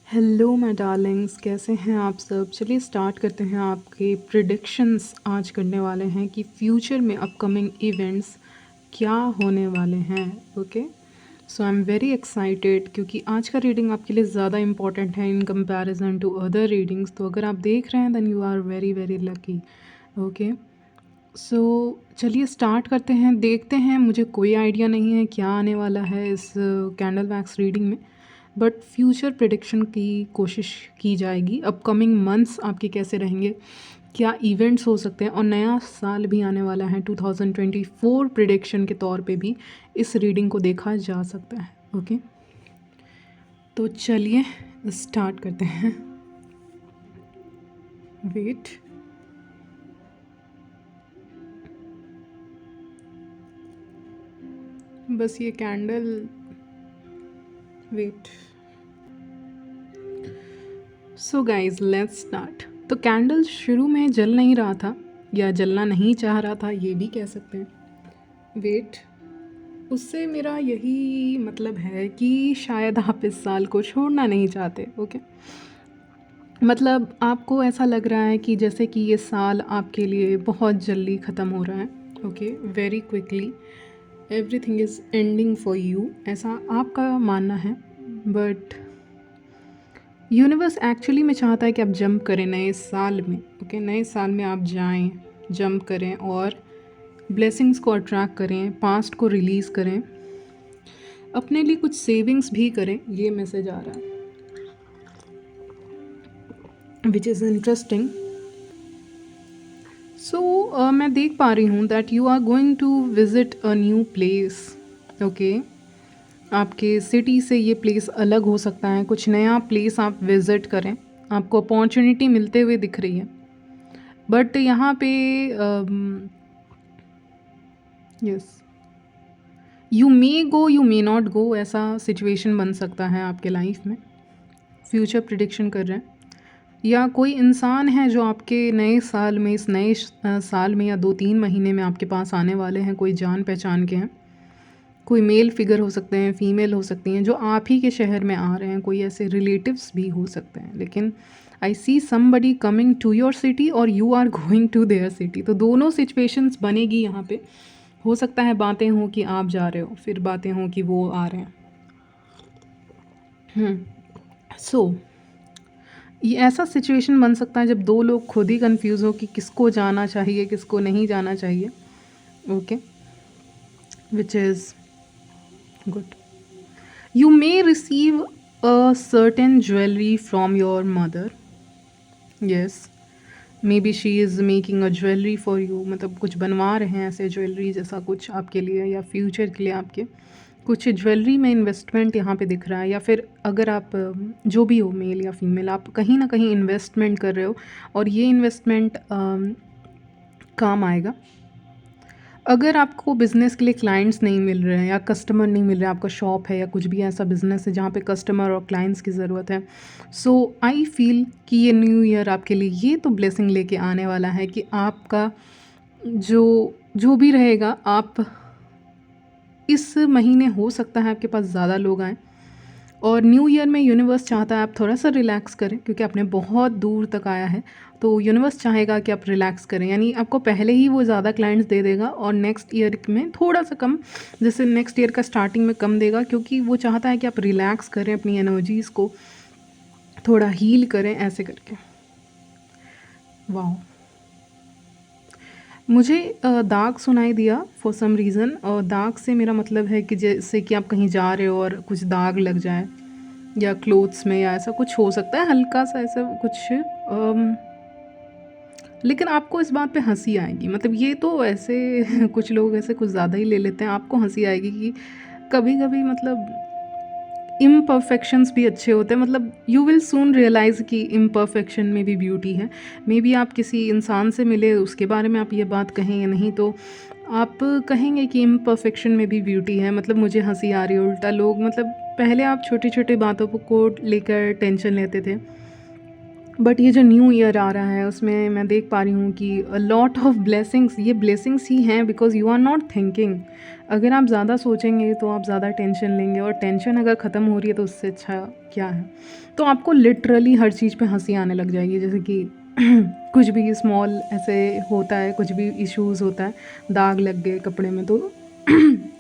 Hello my Darling's, कैसे हैं आप सब। चलिए स्टार्ट करते हैं। आपके प्रिडिक्शंस आज करने वाले हैं कि फ्यूचर में अपकमिंग इवेंट्स क्या होने वाले हैं। Okay, so I am very excited क्योंकि आज का रीडिंग आपके लिए ज़्यादा इंपॉर्टेंट है in comparison to other readings. तो अगर आप देख रहे हैं then you are very very lucky. Okay, so चलिए स्टार्ट करते हैं, देखते हैं। मुझे कोई आइडिया नहीं है क्या आने वाला है इस कैंडल वैक्स रीडिंग में, बट फ्यूचर प्रिडिक्शन की कोशिश की जाएगी। अपकमिंग मंथ्स आपके कैसे रहेंगे, क्या इवेंट्स हो सकते हैं, और नया साल भी आने वाला है 2024 प्रिडिक्शन के तौर पे भी इस रीडिंग को देखा जा सकता है। ओके, तो चलिए स्टार्ट करते हैं। वेट, बस ये candle, wait. So guys let's start. तो कैंडल शुरू में जल नहीं रहा था या जलना नहीं चाह रहा था, ये भी कह सकते हैं। वेट, उससे मेरा यही मतलब है कि शायद आप इस साल को छोड़ना नहीं चाहते। ओके, मतलब आपको ऐसा लग रहा है कि जैसे कि ये साल आपके लिए बहुत जल्दी ख़त्म हो रहा है। Okay, very quickly everything is ending for you, ऐसा आपका मानना है। बट यूनिवर्स एक्चुअली में चाहता है कि आप जंप करें नए साल में। ओके, नए साल में आप जाएं, जंप करें और ब्लेसिंग्स को अट्रैक्ट करें, पास्ट को रिलीज़ करें, अपने लिए कुछ सेविंग्स भी करें। ये मैसेज आ रहा है विच इज़ इंटरेस्टिंग। सो मैं देख पा रही हूँ that you are going to visit a new place. Okay, आपके सिटी से ये प्लेस अलग हो सकता है, कुछ नया प्लेस आप विज़िट करें, आपको अपॉर्चुनिटी मिलते हुए दिख रही है। बट यहाँ पे yes, you may go you may not go, ऐसा सिचुएशन बन सकता है आपके लाइफ में। फ्यूचर प्रिडिक्शन कर रहे हैं, या कोई इंसान है जो आपके नए साल में, इस नए साल में या 2-3 महीने में आपके पास आने वाले हैं, कोई जान पहचान के हैं। कोई मेल फिगर हो सकते हैं, फीमेल हो सकती हैं जो आप ही के शहर में आ रहे हैं, कोई ऐसे रिलेटिव्स भी हो सकते हैं। लेकिन I see somebody coming to your city और you are going to their city. तो दोनों सिचुएशंस बनेगी यहाँ पे। हो सकता है बातें हों कि आप जा रहे हो, फिर बातें हों कि वो आ रहे हैं। सो ये ऐसा सिचुएशन बन सकता है जब दो लोग खुद ही कंफ्यूज हो कि किसको जाना चाहिए, किसको नहीं जाना चाहिए। Okay, which is good. You may receive a certain jewelry from your mother. Yes, maybe she is making a jewelry for you, मतलब कुछ बनवा रहे हैं ऐसे ज्वेलरी जैसा कुछ आपके लिए या फ्यूचर के लिए। आपके कुछ ज्वेलरी में इन्वेस्टमेंट यहाँ पे दिख रहा है, या फिर अगर आप जो भी हो, मेल या फीमेल, आप कहीं ना कहीं इन्वेस्टमेंट कर रहे हो और ये इन्वेस्टमेंट काम आएगा। अगर आपको बिज़नेस के लिए क्लाइंट्स नहीं मिल रहे हैं या कस्टमर नहीं मिल रहे हैं, आपका शॉप है या कुछ भी ऐसा बिज़नेस है जहाँ पे कस्टमर और क्लाइंट्स की ज़रूरत है, सो आई फील कि ये न्यू ईयर आपके लिए ये तो ब्लेसिंग लेके आने वाला है कि आपका जो जो भी रहेगा, आप इस महीने हो सकता है आपके पास ज़्यादा लोग आएँ। और न्यू ईयर में यूनिवर्स चाहता है आप थोड़ा सा रिलैक्स करें, क्योंकि आपने बहुत दूर तक आया है। तो यूनिवर्स चाहेगा कि आप रिलैक्स करें, यानी आपको पहले ही वो ज़्यादा क्लाइंट्स दे देगा और नेक्स्ट ईयर में थोड़ा सा कम, जैसे नेक्स्ट ईयर का स्टार्टिंग में कम देगा, क्योंकि वो चाहता है कि आप रिलैक्स करें, अपनी एनर्जीज़ को थोड़ा हील करें, ऐसे करके। वाह, मुझे दाग सुनाई दिया फॉर सम रीज़न, और दाग से मेरा मतलब है कि जैसे कि आप कहीं जा रहे हो और कुछ दाग लग जाए, या क्लोथ्स में, या ऐसा कुछ हो सकता है हल्का सा ऐसा कुछ। लेकिन आपको इस बात पे हंसी आएगी, मतलब ये तो ऐसे कुछ लोग ऐसे कुछ ज़्यादा ही ले लेते हैं। आपको हंसी आएगी कि कभी कभी मतलब इम्परफेक्शंस भी अच्छे होते हैं। मतलब यू विल सून रियलाइज़ कि इम्परफेक्शन में भी ब्यूटी है। मे बी आप किसी इंसान से मिले, उसके बारे में आप ये बात कहें या नहीं, तो आप कहेंगे कि इम्परफेक्शन में भी ब्यूटी है। मतलब मुझे हंसी आ रही है। उल्टा लोग, मतलब पहले आप छोटी छोटी बातों को लेकर टेंशन लेते थे, बट ये जो न्यू ईयर आ रहा है उसमें मैं देख पा रही हूँ कि अ लॉट ऑफ ब्लेसिंग्स, ये ब्लेसिंग्स ही हैं because you are not thinking. अगर आप ज़्यादा सोचेंगे तो आप ज़्यादा टेंशन लेंगे, और टेंशन अगर ख़त्म हो रही है तो उससे अच्छा क्या है। तो आपको लिटरली हर चीज़ पे हंसी आने लग जाएगी, जैसे कि कुछ भी स्मॉल ऐसे होता है, कुछ भी इश्यूज़ होता है, दाग लग गए कपड़े में, तो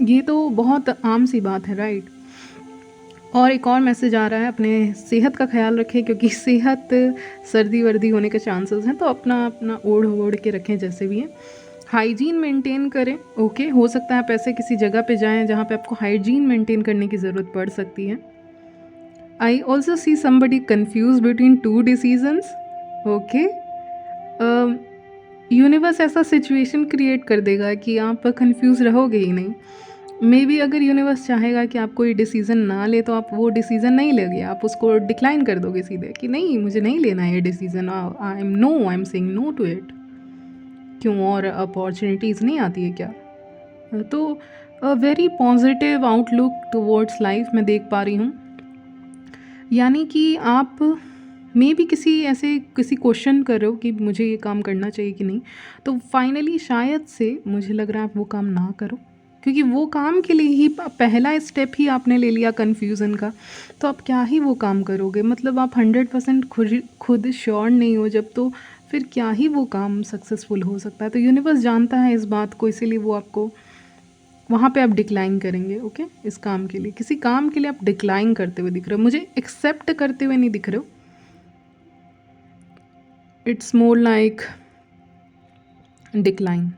ये तो बहुत आम सी बात है, राइट। और एक और मैसेज आ रहा है, अपने सेहत का ख्याल रखें, क्योंकि सेहत सर्दी वर्दी होने के चांसेस हैं, तो अपना अपना ओढ़ ओढ़ के रखें जैसे भी है। हाइजीन मेंटेन करें, ओके। हो सकता है आप ऐसे किसी जगह पे जाएं जहाँ पे आपको हाइजीन मेंटेन करने की ज़रूरत पड़ सकती है। I also see somebody confuse between two decisions, okay. Universe ऐसा सिचुएशन क्रिएट कर देगा कि आप कंफ्यूज रहोगे ही नहीं। मे बी अगर यूनिवर्स चाहेगा कि आप कोई डिसीज़न ना ले तो आप वो डिसीज़न नहीं लोगे, आप उसको डिक्लाइन कर दोगे सीधे कि नहीं, मुझे नहीं लेना है ये decision, I am saying no to it. क्यों, और अपॉर्चुनिटीज़ नहीं आती है क्या? तो very positive outlook towards life मैं देख पा रही हूँ। यानी कि आप मे बी किसी क्वेश्चन कर रहे हो कि मुझे ये काम करना चाहिए कि नहीं, तो फाइनली शायद से मुझे लग रहा है आप वो काम ना करो, क्योंकि वो काम के लिए ही पहला स्टेप ही आपने ले लिया कन्फ्यूज़न का, तो आप क्या ही वो काम करोगे। मतलब आप 100% खुद श्योर नहीं हो जब, तो फिर क्या ही वो काम सक्सेसफुल हो सकता है। तो यूनिवर्स जानता है इस बात को, इसीलिए वो आपको वहाँ पे आप डिक्लाइन करेंगे, ओके। इस काम के लिए, किसी काम के लिए आप डिक्लाइन करते हुए दिख रहे हो, मुझे एक्सेप्ट करते हुए नहीं दिख रहे हो। It's more like decline.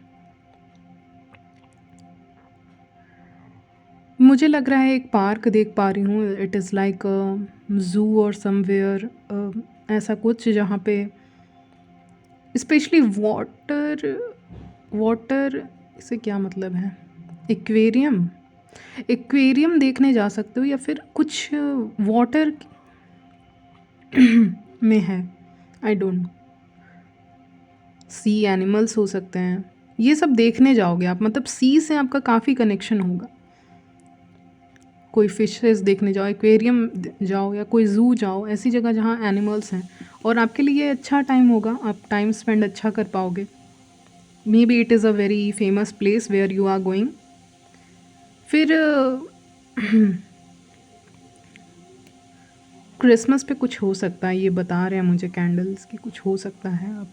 मुझे लग रहा है एक पार्क देख पा रही हूँ, इट इज़ लाइक ज़ू और समवेयर, ऐसा कुछ जहाँ पे स्पेशली वाटर इसे क्या मतलब है, एक्वेरियम, एक्वेरियम देखने जा सकते हो, या फिर कुछ वाटर में है, आई डोंट, सी एनिमल्स हो सकते हैं, ये सब देखने जाओगे आप। मतलब सी से आपका काफ़ी कनेक्शन होगा। कोई फिशेस देखने जाओ, एक्वेरियम जाओ, या कोई ज़ू जाओ, ऐसी जगह जहाँ एनिमल्स हैं, और आपके लिए अच्छा टाइम होगा, आप टाइम स्पेंड अच्छा कर पाओगे। Maybe it is a very famous place where you are going. फिर क्रिसमस पे कुछ हो सकता है, ये बता रहे हैं मुझे कैंडल्स की, कुछ हो सकता है। आप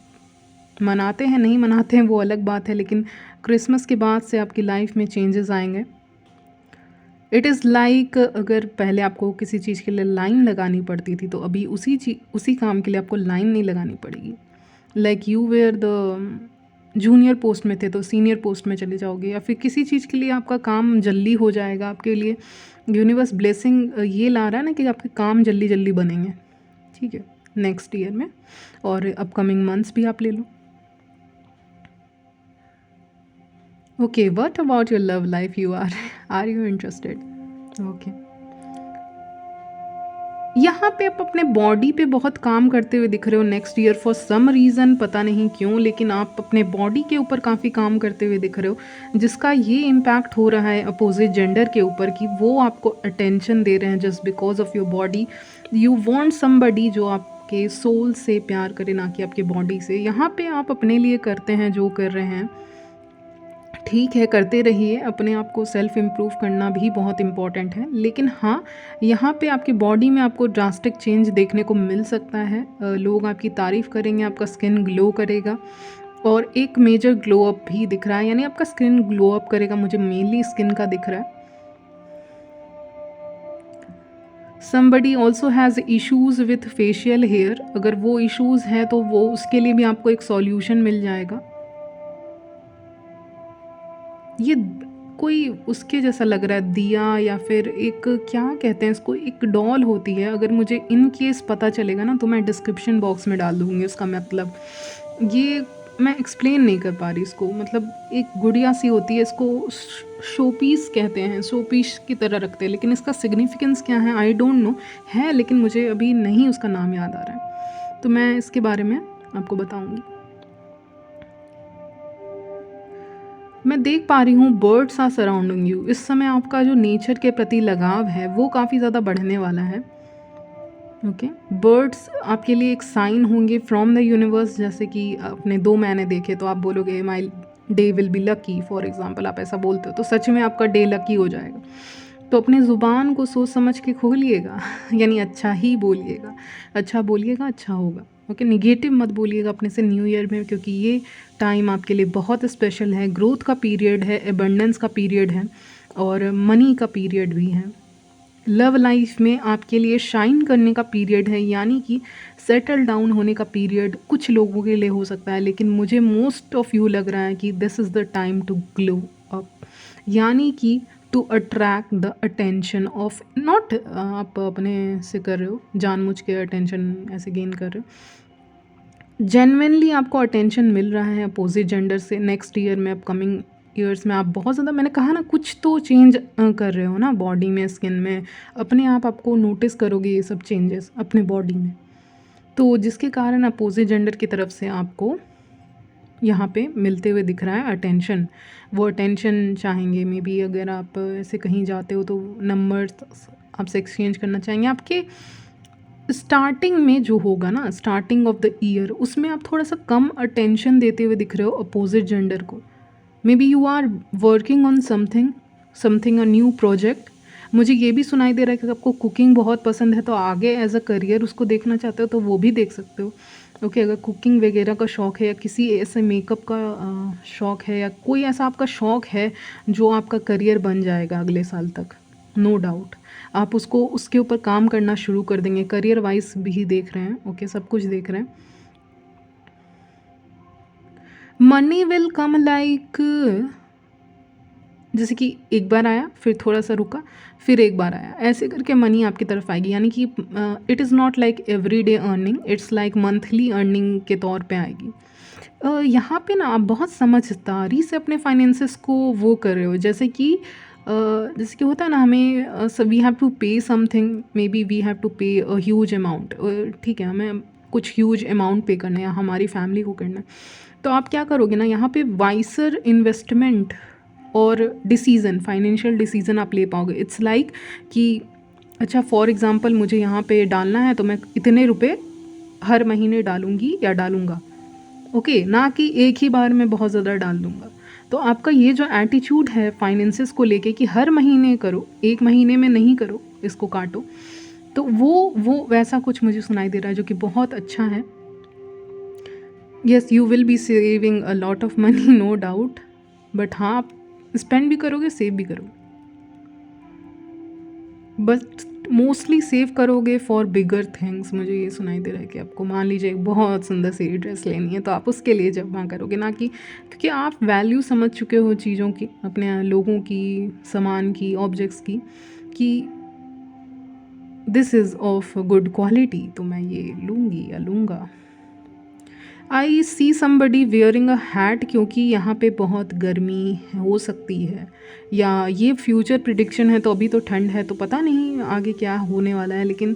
मनाते हैं नहीं मनाते हैं वो अलग बात है, लेकिन क्रिसमस के बाद से आपकी लाइफ में चेंजेस आएंगे। इट इज़ लाइक अगर पहले आपको किसी चीज़ के लिए लाइन लगानी पड़ती थी, तो अभी उसी काम के लिए आपको लाइन नहीं लगानी पड़ेगी। Like you were the junior post में थे तो सीनियर पोस्ट में चले जाओगे, या फिर किसी चीज़ के लिए आपका काम जल्दी हो जाएगा आपके लिए। यूनिवर्स ब्लेसिंग ये ला रहा है ना कि आपके काम जल्दी जल्दी बनेंगे, ठीक है, नेक्स्ट ईयर में, और अपकमिंग मंथ्स भी आप ले लो। Okay, what about your love life, you are you interested? Okay, यहाँ पे आप अपने बॉडी पे बहुत काम करते हुए दिख रहे हो next year for some reason, पता नहीं क्यों, लेकिन आप अपने बॉडी के ऊपर काफ़ी काम करते हुए दिख रहे हो, जिसका ये इम्पैक्ट हो रहा है अपोजिट जेंडर के ऊपर कि वो आपको अटेंशन दे रहे हैं just because of your body. You want somebody जो आपके सोल से प्यार करे, ना कि आपके बॉडी से। यहाँ पे आप अपने लिए करते हैं जो कर रहे हैं, ठीक है, करते रहिए। अपने आप को सेल्फ इम्प्रूव करना भी बहुत इम्पॉर्टेंट है, लेकिन हाँ, यहाँ पे आपकी बॉडी में आपको ड्रास्टिक चेंज देखने को मिल सकता है। लोग आपकी तारीफ़ करेंगे, आपका स्किन ग्लो करेगा, और एक मेजर ग्लो अप भी दिख रहा है, यानी आपका स्किन ग्लो अप करेगा, मुझे मेनली स्किन का दिख रहा है। Somebody also has issues with facial hair, अगर वो इशूज़ हैं तो वो उसके लिए भी आपको एक सॉल्यूशन मिल जाएगा। ये कोई उसके जैसा लग रहा है, दिया, या फिर एक क्या कहते हैं इसको, एक डॉल होती है। अगर मुझे इन केस पता चलेगा ना तो मैं डिस्क्रिप्शन बॉक्स में डाल दूँगी उसका मतलब। ये मैं एक्सप्लेन नहीं कर पा रही इसको, मतलब एक गुड़िया सी होती है, इसको शो पीस कहते हैं, शो पीस की तरह रखते हैं, लेकिन इसका सिग्निफिकेंस क्या है आई डोंट नो है, लेकिन मुझे अभी नहीं उसका नाम याद आ रहा है, तो मैं इसके बारे में आपको बताऊँगी। मैं देख पा रही हूँ बर्ड्स आर सराउंडिंग यू। इस समय आपका जो नेचर के प्रति लगाव है वो काफ़ी ज़्यादा बढ़ने वाला है। ओके, बर्ड्स आपके लिए एक साइन होंगे फ्रॉम द यूनिवर्स, जैसे कि अपने 2 मैंने देखे तो आप बोलोगे my day will be lucky, for example आप ऐसा बोलते हो तो सच में आपका डे लकी हो जाएगा। तो अपनी ज़ुबान को सोच समझ के खोलिएगा यानी अच्छा ही बोलिएगा, अच्छा बोलिएगा अच्छा होगा। ओके, निगेटिव मत बोलिएगा अपने से न्यू ईयर में, क्योंकि ये टाइम आपके लिए बहुत स्पेशल है, ग्रोथ का पीरियड है, एबंडेंस का पीरियड है और मनी का पीरियड भी है। लव लाइफ में आपके लिए शाइन करने का पीरियड है, यानी कि सेटल डाउन होने का पीरियड कुछ लोगों के लिए हो सकता है, लेकिन मुझे मोस्ट ऑफ यू लग रहा है कि this is the time to glow up, यानी कि to attract the attention of not, आप अपने से कर रहे हो जानबूझ के अटेंशन ऐसे गेन कर रहे हो, जेन्युइनली आपको अटेंशन मिल रहा है अपोजिट जेंडर से। नेक्स्ट ईयर में, अपकमिंग ईयर्स में आप बहुत ज़्यादा, मैंने कहा ना, कुछ तो चेंज कर रहे हो ना बॉडी में, स्किन में, अपने आप आपको नोटिस करोगे ये सब चेंजेस अपने बॉडी में, तो जिसके कारण अपोजिट जेंडर की तरफ से आपको यहाँ पे मिलते हुए दिख रहा है अटेंशन। वो अटेंशन चाहेंगे, मे बी अगर आप ऐसे कहीं जाते हो तो नंबर्स आपसे एक्सचेंज करना चाहेंगे। आपके स्टार्टिंग में जो होगा ना, स्टार्टिंग ऑफ द ईयर, उसमें आप थोड़ा सा कम अटेंशन देते हुए दिख रहे हो अपोजिट जेंडर को। Maybe you are working on something a new project. मुझे ये भी सुनाई दे रहा है कि आपको कुकिंग बहुत पसंद है, तो आगे एज अ करियर उसको देखना चाहते हो तो वो भी देख सकते हो। ओके, अगर कुकिंग वगैरह का शौक़ है या किसी ऐसे मेकअप का शौक़ है या कोई ऐसा आपका शौक़ है जो आपका करियर बन जाएगा अगले साल तक, नो डाउट आप उसको उसके ऊपर काम करना शुरू कर देंगे। करियर वाइज भी देख रहे हैं, ओके, सब कुछ देख रहे हैं। मनी विल कम लाइक, जैसे कि एक बार आया फिर थोड़ा सा रुका फिर एक बार आया, ऐसे करके मनी आपकी तरफ आएगी, यानी कि it is not like every day earning, it's like monthly earning के तौर पे आएगी। यहाँ पे ना आप बहुत समझदारी से अपने फाइनेंसेस को वो कर रहे हो, जैसे कि होता है ना, हमें we have to pay something, maybe we have to pay a huge amount, ठीक है, हमें कुछ ह्यूज अमाउंट पे करना है या हमारी फैमिली को करना है, तो आप क्या करोगे ना, यहाँ पे वाइसर इन्वेस्टमेंट और डिसीज़न, फाइनेंशियल डिसीज़न आप ले पाओगे। इट्स लाइक कि अच्छा, फॉर एग्ज़ाम्पल मुझे यहाँ पे डालना है तो मैं इतने रुपए हर महीने डालूँगी या डालूँगा, ओके, ना कि एक ही बार में बहुत ज़्यादा डाल दूँगा। तो आपका ये जो एटीट्यूड है फाइनेंसेस को लेके कि हर महीने करो, एक महीने में नहीं करो, इसको काटो, तो वो वैसा कुछ मुझे सुनाई दे रहा है जो कि बहुत अच्छा है। Yes, you will be saving a lot of money, no doubt, but हाँ, आप स्पेंड भी करोगे, सेव भी करोगे, बट मोस्टली सेव करोगे फॉर बिगर थिंग्स। मुझे ये सुनाई दे रहा है कि आपको, मान लीजिए एक बहुत सुंदर सी ड्रेस लेनी है तो आप उसके लिए जमा करोगे, ना कि क्योंकि आप वैल्यू समझ चुके हो चीज़ों की, अपने लोगों की, सामान की, ऑब्जेक्ट्स की, कि this is of good quality तो मैं ये लूँगी या लूँगा। I see somebody wearing a hat, क्योंकि यहाँ पे बहुत गर्मी हो सकती है, या ये फ्यूचर प्रिडिक्शन है, तो अभी तो ठंड है तो पता नहीं आगे क्या होने वाला है, लेकिन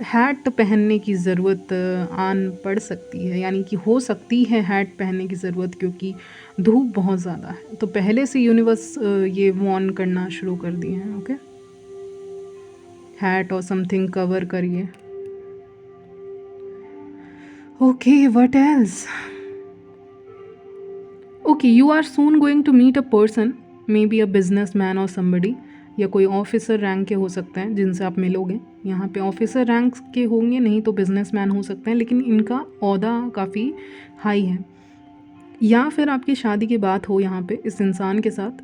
हैट पहनने की ज़रूरत आन पड़ सकती है, यानी कि हो सकती है हैट पहनने की ज़रूरत, क्योंकि धूप बहुत ज़्यादा है, तो पहले से यूनिवर्स ये वॉर्न करना शुरू कर दिए हैं। ओके, हैट और समथिंग कवर करिए। Okay, what else? Okay, you are soon going to meet a person, maybe a businessman और समबडी, या कोई ऑफिसर रैंक के हो सकते हैं जिनसे आप मिलोगे। यहाँ पे ऑफिसर रैंक के होंगे, नहीं तो बिजनेस मैन हो सकते हैं, लेकिन इनका ओहदा काफ़ी हाई है, या फिर आपकी शादी की बात हो यहाँ पे इस इंसान के साथ,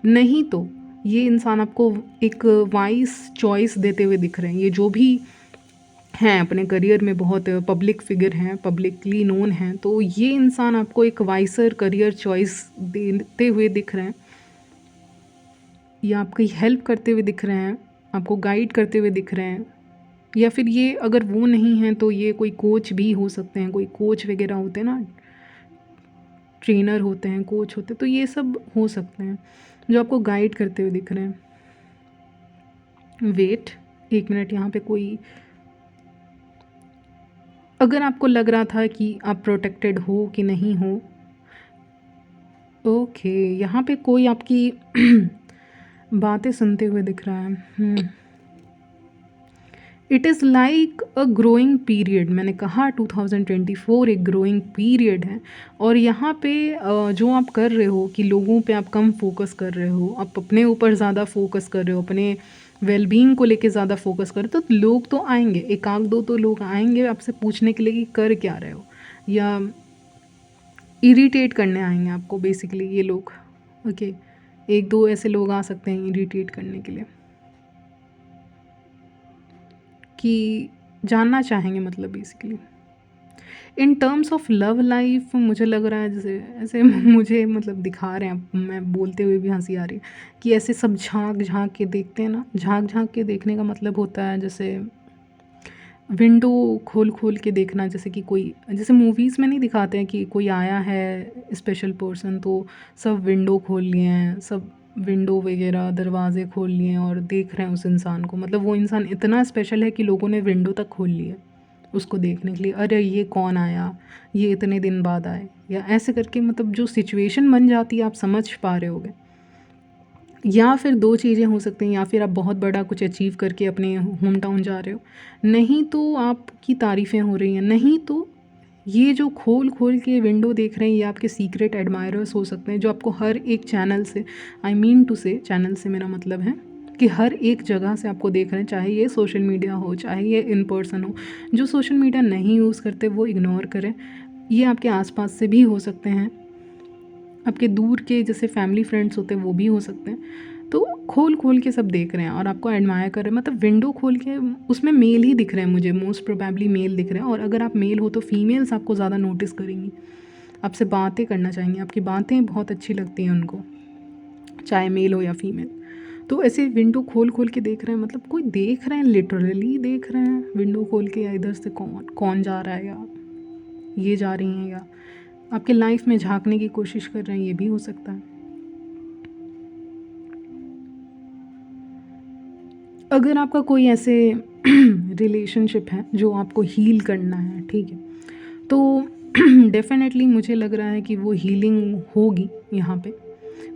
नहीं तो ये इंसान आपको एक वाइस चॉइस देते हुए दिख रहे हैं। ये जो भी हैं अपने करियर में बहुत पब्लिक फिगर हैं, पब्लिकली नोन हैं, तो ये इंसान आपको एक वाइसर करियर चॉइस देते हुए दिख रहे हैं, या आपकी हेल्प करते हुए दिख रहे हैं, आपको गाइड करते हुए दिख रहे हैं, या फिर ये अगर वो नहीं हैं तो ये कोई कोच भी हो सकते हैं, कोई कोच वगैरह होते हैं ना, ट्रेनर होते हैं, कोच होते हैं, तो ये सब हो सकते हैं जो आपको गाइड करते हुए दिख रहे हैं। वेट एक मिनट, यहाँ पे कोई, अगर आपको लग रहा था कि आप प्रोटेक्टेड हो कि नहीं हो, ओके, यहाँ पे कोई आपकी बातें सुनते हुए दिख रहा है। It is like a growing period. मैंने कहा 2024 एक ग्रोइंग पीरियड है, और यहाँ पे जो आप कर रहे हो कि लोगों पे आप कम फोकस कर रहे हो, आप अपने ऊपर ज़्यादा फोकस कर रहे हो, अपने वेलबींग को लेके ज़्यादा फोकस कर रहे हो, तो लोग तो आएंगे, एक आध दो तो लोग आएंगे आपसे पूछने के लिए कि कर क्या रहे हो, या इरिटेट करने आएंगे आपको बेसिकली ये लोग। ओके, एक दो ऐसे लोग आ सकते हैं इरिटेट करने के लिए, कि जानना चाहेंगे मतलब basically. In terms of love life मुझे लग रहा है जैसे ऐसे मुझे मतलब दिखा रहे हैं, मैं बोलते हुए भी हंसी आ रही है, कि ऐसे सब झांक झांक के देखते हैं ना। झांक झांक के देखने का मतलब होता है जैसे विंडो खोल खोल के देखना, जैसे कि कोई, जैसे मूवीज़ में नहीं दिखाते हैं कि कोई आया है स्पेशल पर्सन, तो सब विंडो खोल लिए हैं, सब विंडो वगैरह दरवाजे खोल लिए हैं और देख रहे हैं उस इंसान को। मतलब वो इंसान इतना स्पेशल है कि लोगों ने विंडो तक खोल ली है उसको देखने के लिए, अरे ये कौन आया, ये इतने दिन बाद आए, या ऐसे करके। मतलब जो सिचुएशन बन जाती है आप समझ पा रहे होगे। या फिर दो चीज़ें हो सकती हैं, या फिर आप बहुत बड़ा कुछ अचीव करके अपने होम टाउन जा रहे हो, नहीं तो आपकी तारीफ़ें हो रही हैं, नहीं तो ये जो खोल खोल के विंडो देख रहे हैं ये आपके सीक्रेट एडमायरर्स हो सकते हैं, जो आपको हर एक चैनल से, आई मीन टू से, चैनल से मेरा मतलब है कि हर एक जगह से आपको देख रहे हैं, चाहे ये सोशल मीडिया हो, चाहे ये इन पर्सन हो। जो सोशल मीडिया नहीं यूज़ करते वो इग्नोर करें, ये आपके आसपास से भी हो सकते हैं, आपके दूर के जैसे फैमिली फ्रेंड्स होते हैं वो भी हो सकते हैं। तो खोल खोल के सब देख रहे हैं और आपको एडमायर कर रहे हैं, मतलब विंडो खोल के उसमें मेल ही दिख रहे हैं मुझे, मोस्ट प्रोबेबली मेल दिख रहे हैं। और अगर आप मेल हो तो फीमेल्स आपको ज़्यादा नोटिस करेंगी, आपसे बातें करना चाहेंगी, आपकी बातें बहुत अच्छी लगती हैं उनको, चाहे मेल हो या फीमेल। तो ऐसे विंडो खोल खोल के देख रहे हैं, मतलब कोई देख रहे हैं, लिटरली देख रहे हैं विंडो खोल के, या इधर से कौन कौन जा रहा है, या ये जा रही हैं, या आपके लाइफ में झांकने की कोशिश कर रहे हैं, ये भी हो सकता है। अगर आपका कोई ऐसे रिलेशनशिप है जो आपको हील करना है, ठीक है, तो डेफिनेटली मुझे लग रहा है कि वो हीलिंग होगी। यहाँ पे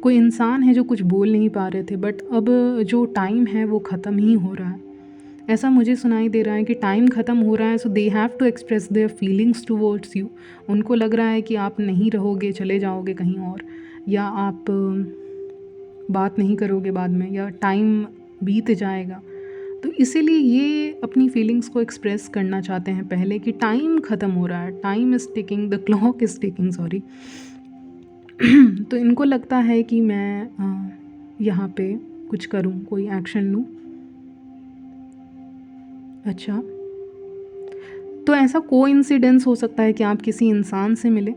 कोई इंसान है जो कुछ बोल नहीं पा रहे थे, बट अब जो टाइम है वो ख़त्म ही हो रहा है, ऐसा मुझे सुनाई दे रहा है कि टाइम ख़त्म हो रहा है। So they have to express their feelings towards you. उनको लग रहा है कि आप नहीं रहोगे, चले जाओगे कहीं और, या आप बात नहीं करोगे बाद में, या टाइम बीत जाएगा। तो इसीलिए ये अपनी फीलिंग्स को एक्सप्रेस करना चाहते हैं पहले, कि टाइम ख़त्म हो रहा है, time is ticking, the clock is ticking, sorry. तो इनको लगता है कि मैं यहाँ पे कुछ करूँ, कोई एक्शन लूँ। अच्छा, तो ऐसा कोइंसिडेंस हो सकता है कि आप किसी इंसान से मिले,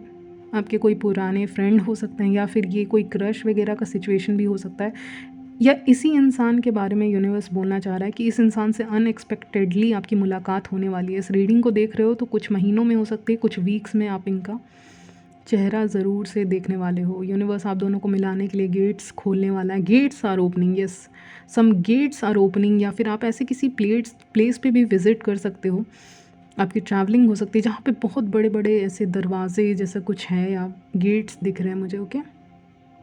आपके कोई पुराने फ्रेंड हो सकते हैं, या फिर ये कोई क्रश वगैरह का सिचुएशन भी हो सकता है, या इसी इंसान के बारे में यूनिवर्स बोलना चाह रहा है कि इस इंसान से अनएक्सपेक्टेडली आपकी मुलाकात होने वाली है। इस रीडिंग को देख रहे हो तो कुछ महीनों में हो सकती है, कुछ वीक्स में आप इनका चेहरा ज़रूर से देखने वाले हो। यूनिवर्स आप दोनों को मिलाने के लिए गेट्स खोलने वाला है। Gates are opening, yes, some gates are opening. या फिर आप ऐसे किसी प्लेस पे भी विज़िट कर सकते हो, आपकी ट्रैवलिंग हो सकती है जहाँ पे बहुत बड़े बड़े ऐसे दरवाजे जैसा कुछ है, या गेट्स दिख रहे हैं मुझे। ओके,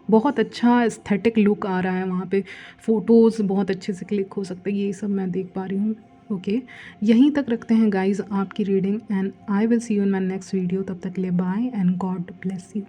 बहुत अच्छा एस्थेटिक लुक आ रहा है वहाँ पे, फ़ोटोज़ बहुत अच्छे से क्लिक हो सकते हैं, ये सब मैं देख पा रही हूँ। ओके, यहीं तक रखते हैं गाइज़ आपकी reading, and I will see you in my next video. तब तक के लिए bye and God bless you.